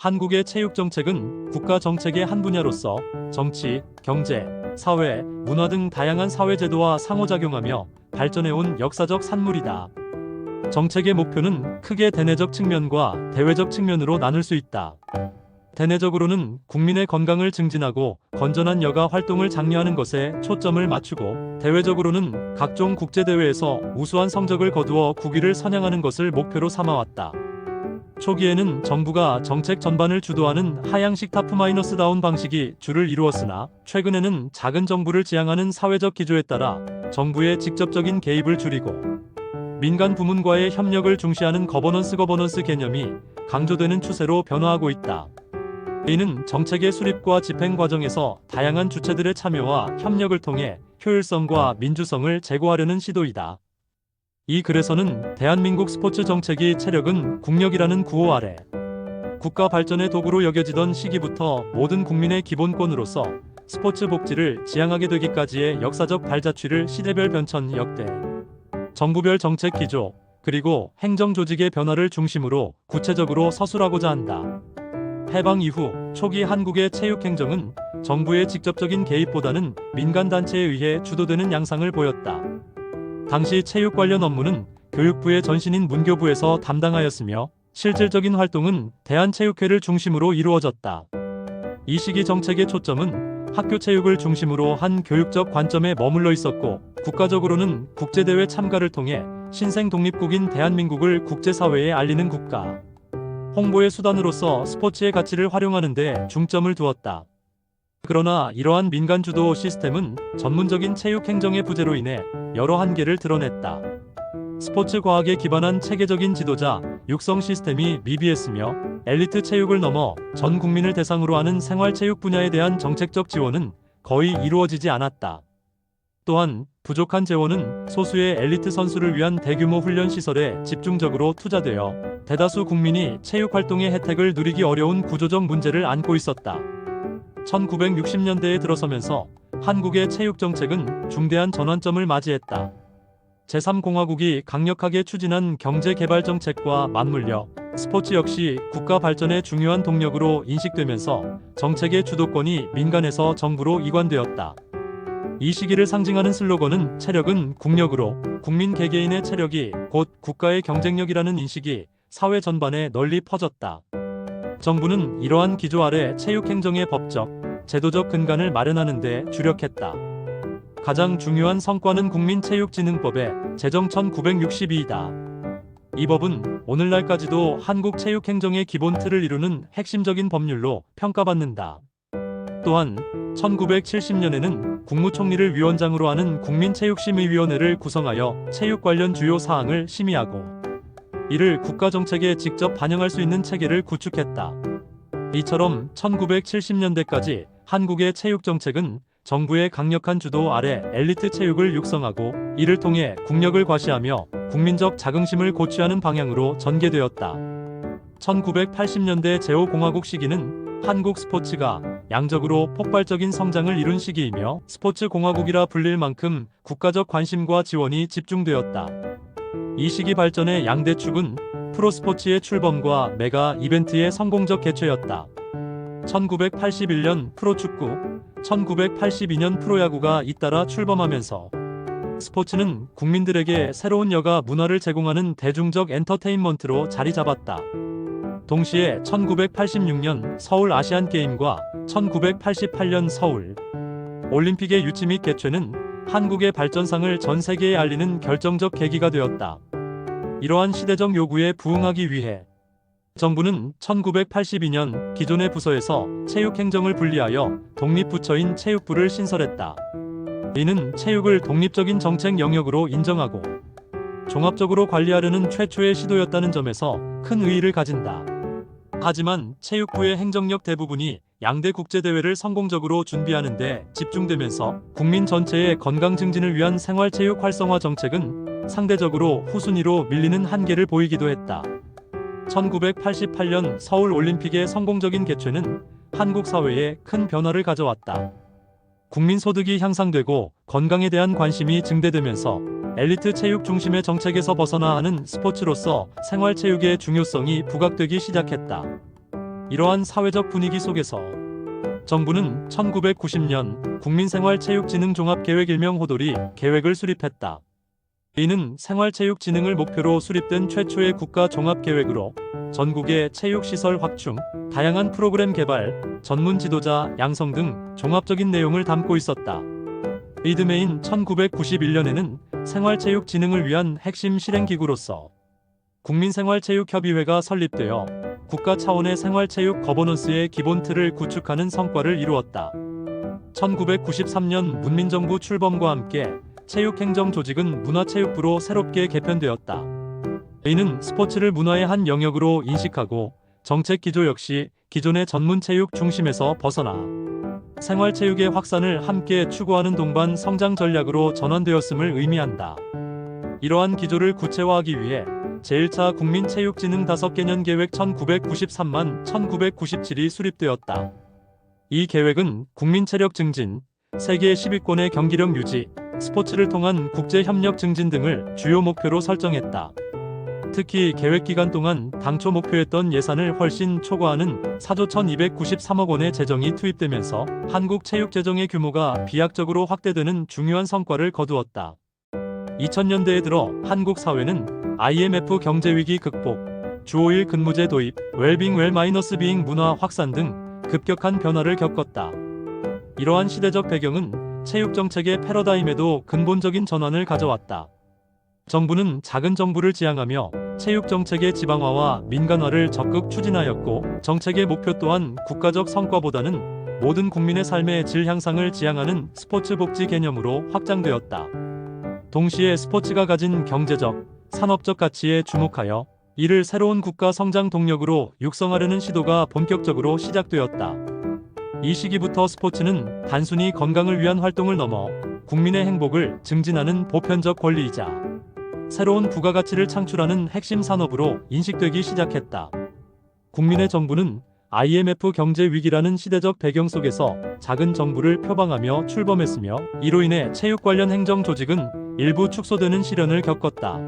한국의 체육 정책은 국가 정책의 한 분야로서 정치, 경제, 사회, 문화 등 다양한 사회 제도와 상호작용하며 발전해온 역사적 산물이다. 정책의 목표는 크게 대내적 측면과 대외적 측면으로 나눌 수 있다. 대내적으로는 국민의 건강을 증진하고 건전한 여가 활동을 장려하는 것에 초점을 맞추고, 대외적으로는 각종 국제대회에서 우수한 성적을 거두어 국위를 선양하는 것을 목표로 삼아왔다. 초기에는 정부가 정책 전반을 주도하는 하향식 탑-다운 방식이 주를 이루었으나, 최근에는 작은 정부를 지향하는 사회적 기조에 따라 정부의 직접적인 개입을 줄이고 민간 부문과의 협력을 중시하는 거버넌스 개념이 강조되는 추세로 변화하고 있다. 이는 정책의 수립과 집행 과정에서 다양한 주체들의 참여와 협력을 통해 효율성과 민주성을 제고하려는 시도이다. 이 글에서는 대한민국 스포츠 정책이 체력은 국력이라는 구호 아래 국가 발전의 도구로 여겨지던 시기부터 모든 국민의 기본권으로서 스포츠 복지를 지향하게 되기까지의 역사적 발자취를 시대별 변천 역대, 정부별 정책 기조, 그리고 행정 조직의 변화를 중심으로 구체적으로 서술하고자 한다. 해방 이후 초기 한국의 체육 행정은 정부의 직접적인 개입보다는 민간단체에 의해 주도되는 양상을 보였다. 당시 체육 관련 업무는 교육부의 전신인 문교부에서 담당하였으며, 실질적인 활동은 대한체육회를 중심으로 이루어졌다. 이 시기 정책의 초점은 학교 체육을 중심으로 한 교육적 관점에 머물러 있었고, 국가적으로는 국제대회 참가를 통해 신생 독립국인 대한민국을 국제사회에 알리는 국가 홍보의 수단으로서 스포츠의 가치를 활용하는 데 중점을 두었다. 그러나 이러한 민간 주도 시스템은 전문적인 체육 행정의 부재로 인해 여러 한계를 드러냈다. 스포츠 과학에 기반한 체계적인 지도자, 육성 시스템이 미비했으며, 엘리트 체육을 넘어 전 국민을 대상으로 하는 생활체육 분야에 대한 정책적 지원은 거의 이루어지지 않았다. 또한 부족한 재원은 소수의 엘리트 선수를 위한 대규모 훈련 시설에 집중적으로 투자되어 대다수 국민이 체육 활동의 혜택을 누리기 어려운 구조적 문제를 안고 있었다. 1960년대에 들어서면서 한국의 체육 정책은 중대한 전환점을 맞이했다. 제3공화국이 강력하게 추진한 경제개발 정책과 맞물려 스포츠 역시 국가 발전의 중요한 동력으로 인식되면서 정책의 주도권이 민간에서 정부로 이관되었다. 이 시기를 상징하는 슬로건은 체력은 국력으로, 국민 개개인의 체력이 곧 국가의 경쟁력이라는 인식이 사회 전반에 널리 퍼졌다. 정부는 이러한 기조 아래 체육행정의 법적, 제도적 근간을 마련하는 데 주력했다. 가장 중요한 성과는 국민체육진흥법의 제정 1962이다. 이 법은 오늘날까지도 한국 체육행정의 기본 틀을 이루는 핵심적인 법률로 평가받는다. 또한 1970년에는 국무총리를 위원장으로 하는 국민체육심의위원회를 구성하여 체육 관련 주요 사항을 심의하고 이를 국가정책에 직접 반영할 수 있는 체계를 구축했다. 이처럼 1970년대까지 한국의 체육정책은 정부의 강력한 주도 아래 엘리트 체육을 육성하고 이를 통해 국력을 과시하며 국민적 자긍심을 고취하는 방향으로 전개되었다. 1980년대 제5공화국 시기는 한국 스포츠가 양적으로 폭발적인 성장을 이룬 시기이며 스포츠 공화국이라 불릴 만큼 국가적 관심과 지원이 집중되었다. 이 시기 발전의 양대 축은 프로스포츠의 출범과 메가 이벤트의 성공적 개최였다. 1981년 프로축구, 1982년 프로야구가 잇따라 출범하면서 스포츠는 국민들에게 새로운 여가 문화를 제공하는 대중적 엔터테인먼트로 자리 잡았다. 동시에 1986년 서울 아시안게임과 1988년 서울 올림픽의 유치 및 개최는 한국의 발전상을 전 세계에 알리는 결정적 계기가 되었다. 이러한 시대적 요구에 부응하기 위해 정부는 1982년 기존의 부서에서 체육행정을 분리하여 독립부처인 체육부를 신설했다. 이는 체육을 독립적인 정책 영역으로 인정하고 종합적으로 관리하려는 최초의 시도였다는 점에서 큰 의의를 가진다. 하지만 체육부의 행정력 대부분이 양대 국제대회를 성공적으로 준비하는 데 집중되면서 국민 전체의 건강 증진을 위한 생활체육 활성화 정책은 상대적으로 후순위로 밀리는 한계를 보이기도 했다. 1988년 서울 올림픽의 성공적인 개최는 한국 사회에 큰 변화를 가져왔다. 국민 소득이 향상되고 건강에 대한 관심이 증대되면서 엘리트 체육 중심의 정책에서 벗어나 하는 스포츠로서 생활체육의 중요성이 부각되기 시작했다. 이러한 사회적 분위기 속에서 정부는 1990년 국민생활체육진흥종합계획 일명 호돌이 계획을 수립했다. 이는 생활체육진흥을 목표로 수립된 최초의 국가 종합계획으로 전국의 체육시설 확충, 다양한 프로그램 개발, 전문 지도자 양성 등 종합적인 내용을 담고 있었다. 이듬해인 1991년에는 생활체육진흥을 위한 핵심 실행기구로서 국민생활체육협의회가 설립되어 국가 차원의 생활체육 거버넌스의 기본 틀을 구축하는 성과를 이루었다. 1993년 문민정부 출범과 함께 체육행정조직은 문화체육부로 새롭게 개편되었다. 이는 스포츠를 문화의 한 영역으로 인식하고 정책 기조 역시 기존의 전문체육 중심에서 벗어나 생활체육의 확산을 함께 추구하는 동반 성장 전략으로 전환되었음을 의미한다. 이러한 기조를 구체화하기 위해 제1차 국민체육진흥 5개년 계획 1993만 1997이 수립되었다. 이 계획은 국민체력 증진, 세계 10위권의 경기력 유지, 스포츠를 통한 국제협력 증진 등을 주요 목표로 설정했다. 특히 계획 기간 동안 당초 목표했던 예산을 훨씬 초과하는 4조 1293억 원의 재정이 투입되면서 한국 체육 재정의 규모가 비약적으로 확대되는 중요한 성과를 거두었다. 2000년대에 들어 한국 사회는 IMF 경제위기 극복, 주 5일 근무제 도입, 웰빙 웰-비잉 문화 확산 등 급격한 변화를 겪었다. 이러한 시대적 배경은 체육정책의 패러다임에도 근본적인 전환을 가져왔다. 정부는 작은 정부를 지향하며 체육정책의 지방화와 민간화를 적극 추진하였고, 정책의 목표 또한 국가적 성과보다는 모든 국민의 삶의 질 향상을 지향하는 스포츠 복지 개념으로 확장되었다. 동시에 스포츠가 가진 경제적, 산업적 가치에 주목하여 이를 새로운 국가 성장 동력으로 육성하려는 시도가 본격적으로 시작되었다. 이 시기부터 스포츠는 단순히 건강을 위한 활동을 넘어 국민의 행복을 증진하는 보편적 권리이자 새로운 부가가치를 창출하는 핵심 산업으로 인식되기 시작했다. 국민의 정부는 IMF 경제 위기라는 시대적 배경 속에서 작은 정부를 표방하며 출범했으며, 이로 인해 체육 관련 행정 조직은 일부 축소되는 시련을 겪었다.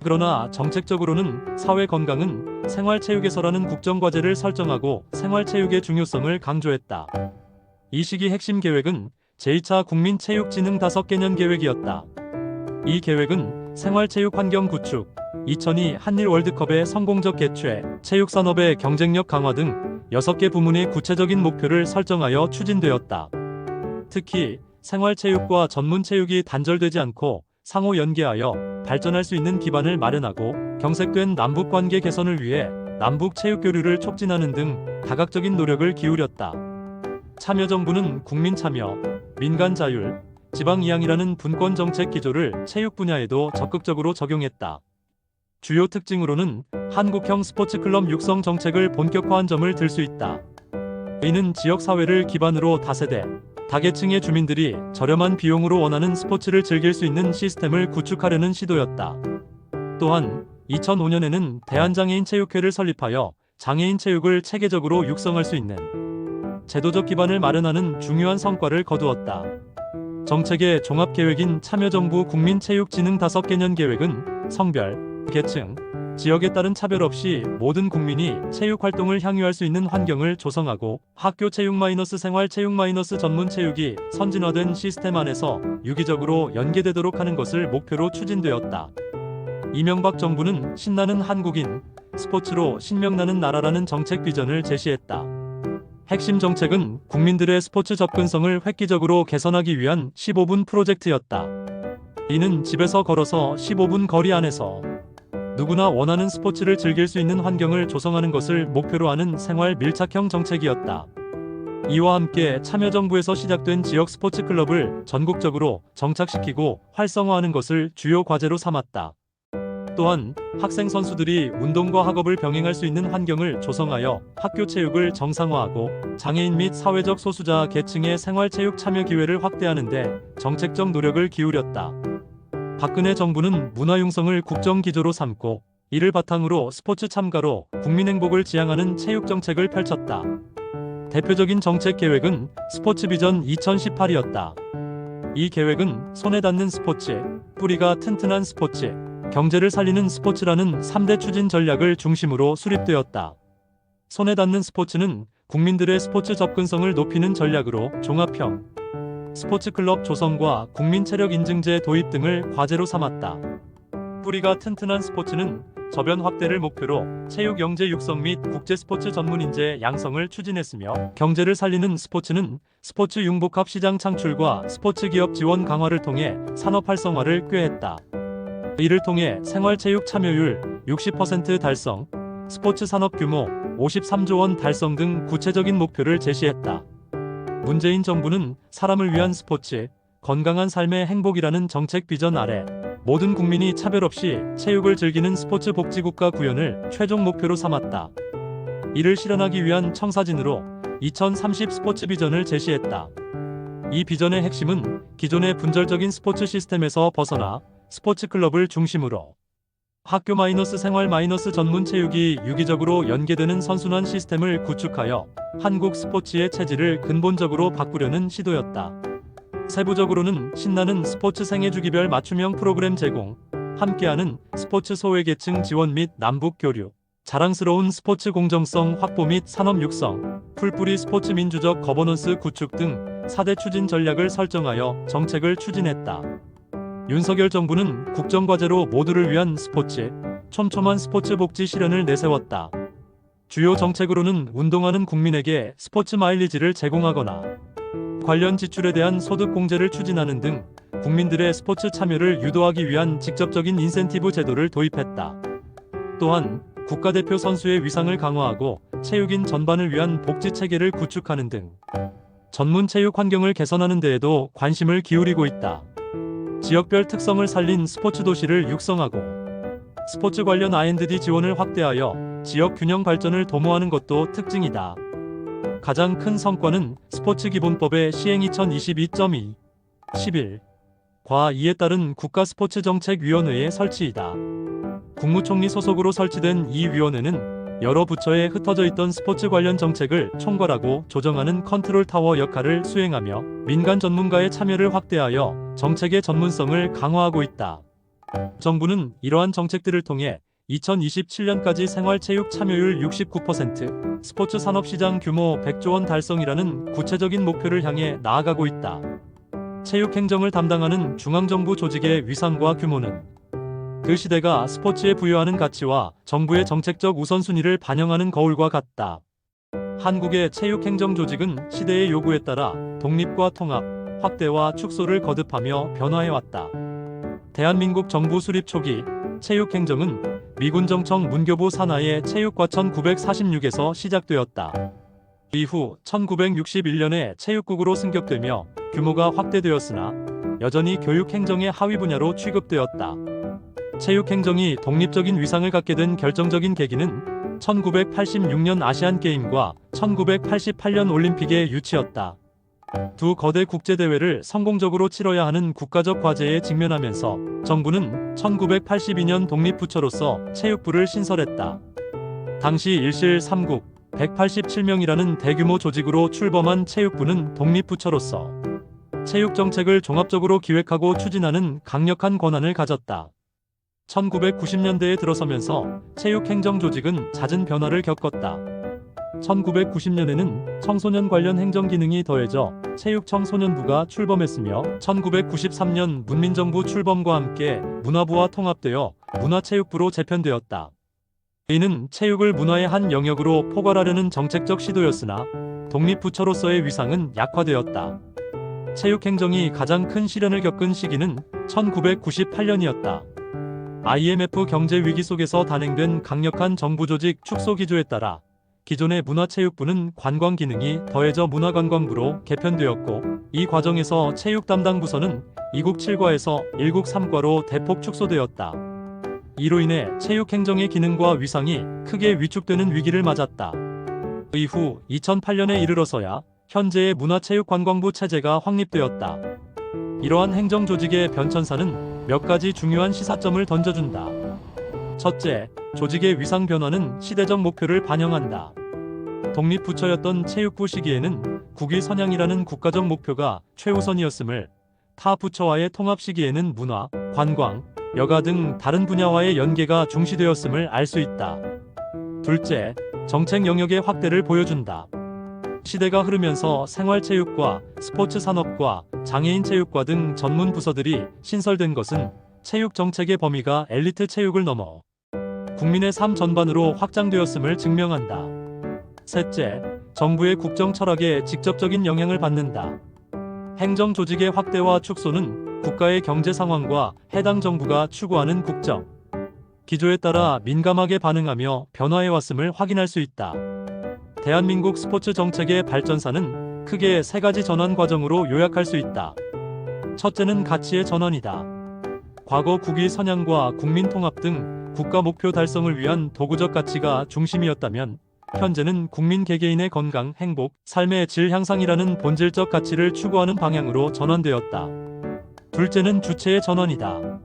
그러나 정책적으로는 사회 건강은 생활체육에서라는 국정과제를 설정하고 생활체육의 중요성을 강조했다. 이 시기 핵심 계획은 제2차 국민체육진흥 5개년 계획이었다. 이 계획은 생활체육 환경 구축, 2002 한일 월드컵의 성공적 개최, 체육산업의 경쟁력 강화 등 6개 부문의 구체적인 목표를 설정하여 추진되었다. 특히 생활체육과 전문체육이 단절되지 않고 상호 연계하여 발전할 수 있는 기반을 마련하고, 경색된 남북관계 개선을 위해 남북체육교류를 촉진하는 등 다각적인 노력을 기울였다. 참여정부는 국민참여, 민간자율, 지방이항이라는 분권정책 기조를 체육 분야에도 적극적으로 적용했다. 주요 특징으로는 한국형 스포츠클럽 육성 정책을 본격화한 점을 들 수 있다. 이는 지역사회를 기반으로 다세대, 다계층의 주민들이 저렴한 비용으로 원하는 스포츠를 즐길 수 있는 시스템을 구축하려는 시도였다. 또한 2005년에는 대한장애인체육회를 설립하여 장애인 체육을 체계적으로 육성할 수 있는 제도적 기반을 마련하는 중요한 성과를 거두었다. 정책의 종합계획인 참여정부 국민체육진흥 5개년 계획은 성별, 계층, 지역에 따른 차별 없이 모든 국민이 체육활동을 향유할 수 있는 환경을 조성하고, 학교 체육 생활 체육 전문 체육이 선진화된 시스템 안에서 유기적으로 연계되도록 하는 것을 목표로 추진되었다. 이명박 정부는 신나는 한국인, 스포츠로 신명나는 나라라는 정책 비전을 제시했다. 핵심 정책은 국민들의 스포츠 접근성을 획기적으로 개선하기 위한 15분 프로젝트였다. 이는 집에서 걸어서 15분 거리 안에서 누구나 원하는 스포츠를 즐길 수 있는 환경을 조성하는 것을 목표로 하는 생활 밀착형 정책이었다. 이와 함께 참여정부에서 시작된 지역 스포츠 클럽을 전국적으로 정착시키고 활성화하는 것을 주요 과제로 삼았다. 또한 학생 선수들이 운동과 학업을 병행할 수 있는 환경을 조성하여 학교 체육을 정상화하고, 장애인 및 사회적 소수자 계층의 생활체육 참여 기회를 확대하는 데 정책적 노력을 기울였다. 박근혜 정부는 문화융성을 국정기조로 삼고, 이를 바탕으로 스포츠 참가로 국민 행복을 지향하는 체육 정책을 펼쳤다. 대표적인 정책 계획은 스포츠 비전 2018이었다. 이 계획은 손에 닿는 스포츠, 뿌리가 튼튼한 스포츠, 경제를 살리는 스포츠라는 3대 추진 전략을 중심으로 수립되었다. 손에 닿는 스포츠는 국민들의 스포츠 접근성을 높이는 전략으로 종합형 스포츠클럽 조성과 국민체력인증제 도입 등을 과제로 삼았다. 뿌리가 튼튼한 스포츠는 저변 확대를 목표로 체육 영재 육성 및 국제 스포츠 전문 인재 양성을 추진했으며, 경제를 살리는 스포츠는 스포츠 융복합 시장 창출과 스포츠 기업 지원 강화를 통해 산업 활성화를 꾀했다. 이를 통해 생활체육 참여율 60% 달성, 스포츠 산업 규모 53조 원 달성 등 구체적인 목표를 제시했다. 문재인 정부는 사람을 위한 스포츠, 건강한 삶의 행복이라는 정책 비전 아래 모든 국민이 차별 없이 체육을 즐기는 스포츠 복지국가 구현을 최종 목표로 삼았다. 이를 실현하기 위한 청사진으로 2030 스포츠 비전을 제시했다. 이 비전의 핵심은 기존의 분절적인 스포츠 시스템에서 벗어나 스포츠 클럽을 중심으로 학교 생활 전문 체육이 유기적으로 연계되는 선순환 시스템을 구축하여 한국 스포츠의 체질을 근본적으로 바꾸려는 시도였다. 세부적으로는 신나는 스포츠 생애주기별 맞춤형 프로그램 제공, 함께하는 스포츠 소외계층 지원 및 남북 교류, 자랑스러운 스포츠 공정성 확보 및 산업 육성, 풀뿌리 스포츠 민주적 거버넌스 구축 등 4대 추진 전략을 설정하여 정책을 추진했다. 윤석열 정부는 국정과제로 모두를 위한 스포츠, 촘촘한 스포츠 복지 실현을 내세웠다. 주요 정책으로는 운동하는 국민에게 스포츠 마일리지를 제공하거나 관련 지출에 대한 소득 공제를 추진하는 등 국민들의 스포츠 참여를 유도하기 위한 직접적인 인센티브 제도를 도입했다. 또한 국가대표 선수의 위상을 강화하고 체육인 전반을 위한 복지 체계를 구축하는 등 전문 체육 환경을 개선하는 데에도 관심을 기울이고 있다. 지역별 특성을 살린 스포츠 도시를 육성하고 스포츠 관련 R&D 지원을 확대하여 지역 균형 발전을 도모하는 것도 특징이다. 가장 큰 성과는 스포츠 기본법의 시행 2022.2, 11, 과 이에 따른 국가스포츠정책위원회의 설치이다. 국무총리 소속으로 설치된 이 위원회는 여러 부처에 흩어져 있던 스포츠 관련 정책을 총괄하고 조정하는 컨트롤 타워 역할을 수행하며 민간 전문가의 참여를 확대하여 정책의 전문성을 강화하고 있다. 정부는 이러한 정책들을 통해 2027년까지 생활체육 참여율 69%, 스포츠 산업시장 규모 100조 원 달성이라는 구체적인 목표를 향해 나아가고 있다. 체육행정을 담당하는 중앙정부 조직의 위상과 규모는 그 시대가 스포츠에 부여하는 가치와 정부의 정책적 우선순위를 반영하는 거울과 같다. 한국의 체육행정조직은 시대의 요구에 따라 독립과 통합, 확대와 축소를 거듭하며 변화해왔다. 대한민국 정부 수립 초기 체육행정은 미군정청 문교부 산하의 체육과천 946에서 시작되었다. 이후 1961년에 체육국으로 승격되며 규모가 확대되었으나 여전히 교육행정의 하위 분야로 취급되었다. 체육행정이 독립적인 위상을 갖게 된 결정적인 계기는 1986년 아시안게임과 1988년 올림픽의 유치였다. 두 거대 국제대회를 성공적으로 치러야 하는 국가적 과제에 직면하면서 정부는 1982년 독립부처로서 체육부를 신설했다. 당시 일실 3국 187명이라는 대규모 조직으로 출범한 체육부는 독립부처로서 체육정책을 종합적으로 기획하고 추진하는 강력한 권한을 가졌다. 1990년대에 들어서면서 체육행정조직은 잦은 변화를 겪었다. 1990년에는 청소년 관련 행정기능이 더해져 체육청소년부가 출범했으며 1993년 문민정부 출범과 함께 문화부와 통합되어 문화체육부로 재편되었다. 이는 체육을 문화의 한 영역으로 포괄하려는 정책적 시도였으나 독립부처로서의 위상은 약화되었다. 체육행정이 가장 큰 시련을 겪은 시기는 1998년이었다. IMF 경제위기 속에서 단행된 강력한 정부조직 축소기조에 따라 기존의 문화체육부는 관광기능이 더해져 문화관광부로 개편되었고, 이 과정에서 체육 담당 부서는 2국 7과에서 1국 3과로 대폭 축소되었다. 이로 인해 체육행정의 기능과 위상이 크게 위축되는 위기를 맞았다. 이후 2008년에 이르러서야 현재의 문화체육관광부 체제가 확립되었다. 이러한 행정조직의 변천사는 몇 가지 중요한 시사점을 던져준다. 첫째, 조직의 위상 변화는 시대적 목표를 반영한다. 독립부처였던 체육부 시기에는 국위 선양이라는 국가적 목표가 최우선이었음을, 타 부처와의 통합 시기에는 문화, 관광, 여가 등 다른 분야와의 연계가 중시되었음을 알 수 있다. 둘째, 정책 영역의 확대를 보여준다. 시대가 흐르면서 생활체육과 스포츠 산업과 장애인 체육과 등 전문 부서들이 신설된 것은 체육 정책의 범위가 엘리트 체육을 넘어 국민의 삶 전반으로 확장되었음을 증명한다. 셋째, 정부의 국정 철학에 직접적인 영향을 받는다. 행정 조직의 확대와 축소는 국가의 경제 상황과 해당 정부가 추구하는 국정 기조에 따라 민감하게 반응하며 변화해왔음을 확인할 수 있다. 대한민국 스포츠 정책의 발전사는 크게 세 가지 전환 과정으로 요약할 수 있다. 첫째는 가치의 전환이다. 과거 국위 선양과 국민 통합 등 국가 목표 달성을 위한 도구적 가치가 중심이었다면 현재는 국민 개개인의 건강, 행복, 삶의 질 향상이라는 본질적 가치를 추구하는 방향으로 전환되었다. 둘째는 주체의 전환이다.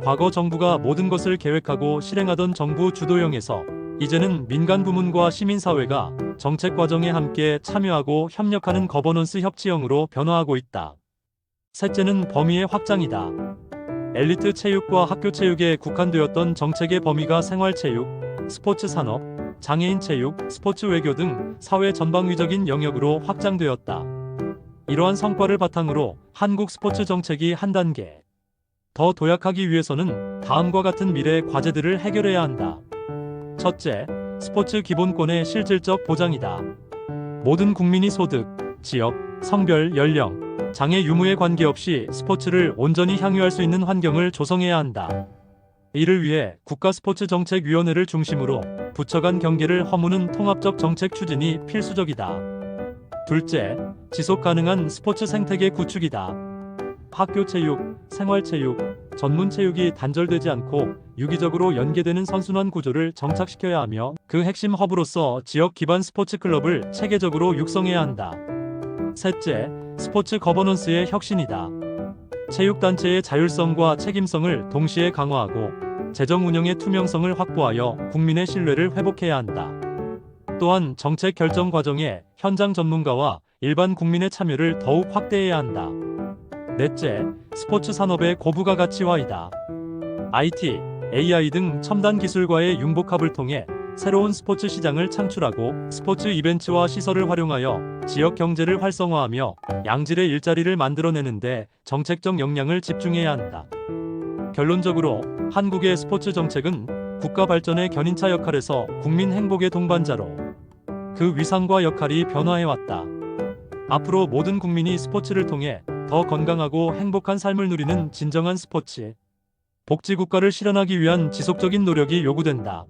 과거 정부가 모든 것을 계획하고 실행하던 정부 주도형에서 이제는 민간 부문과 시민사회가 정책 과정에 함께 참여하고 협력하는 거버넌스 협치형으로 변화하고 있다. 셋째는 범위의 확장이다. 엘리트 체육과 학교 체육에 국한되었던 정책의 범위가 생활체육, 스포츠 산업, 장애인 체육, 스포츠 외교 등 사회 전방위적인 영역으로 확장되었다. 이러한 성과를 바탕으로 한국 스포츠 정책이 한 단계 더 도약하기 위해서는 다음과 같은 미래 과제들을 해결해야 한다. 첫째, 스포츠 기본권의 실질적 보장이다. 모든 국민이 소득, 지역, 성별, 연령, 장애 유무에 관계없이 스포츠를 온전히 향유할 수 있는 환경을 조성해야 한다. 이를 위해 국가스포츠정책위원회를 중심으로 부처 간 경계를 허무는 통합적 정책 추진이 필수적이다. 둘째, 지속 가능한 스포츠 생태계 구축이다. 학교 체육, 생활체육, 전문 체육이 단절되지 않고 유기적으로 연계되는 선순환 구조를 정착시켜야 하며 그 핵심 허브로서 지역 기반 스포츠 클럽을 체계적으로 육성해야 한다. 셋째, 스포츠 거버넌스의 혁신이다. 체육단체의 자율성과 책임성을 동시에 강화하고 재정 운영의 투명성을 확보하여 국민의 신뢰를 회복해야 한다. 또한 정책 결정 과정에 현장 전문가와 일반 국민의 참여를 더욱 확대해야 한다. 넷째, 스포츠 산업의 고부가 가치화이다. IT, AI 등 첨단 기술과의 융복합을 통해 새로운 스포츠 시장을 창출하고 스포츠 이벤트와 시설을 활용하여 지역 경제를 활성화하며 양질의 일자리를 만들어내는데 정책적 역량을 집중해야 한다. 결론적으로 한국의 스포츠 정책은 국가 발전의 견인차 역할에서 국민 행복의 동반자로 그 위상과 역할이 변화해왔다. 앞으로 모든 국민이 스포츠를 통해 더 건강하고 행복한 삶을 누리는 진정한 스포츠 복지 국가를 실현하기 위한 지속적인 노력이 요구된다.